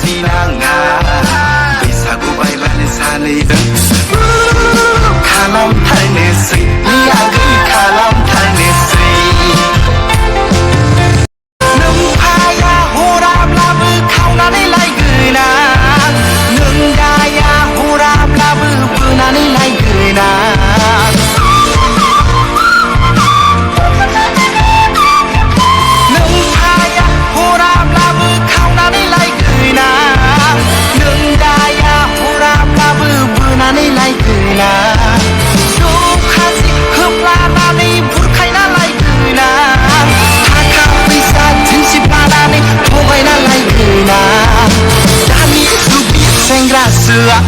खालामनानै नाङा बैसागु बायबानो सानैजों खालामथारनोसै आगै खालामथारनोसै नोमफाया हराब्लाबो खावनानै लायगोन आं नों दाया हराब्लाबो बोनानै लायगोन आं नोमफाया हराब्लाबो खावनानै लायगोन आं नों दाया हराब्लाबो बोनानै लायगोन आं जौ खाजि होफ्लानानै बुरखायना लायगोन आं थाखा फैसा दिन्थिफ्लानानै थगायना लायगोन आं दानि जुगनि सेंग्रासोआ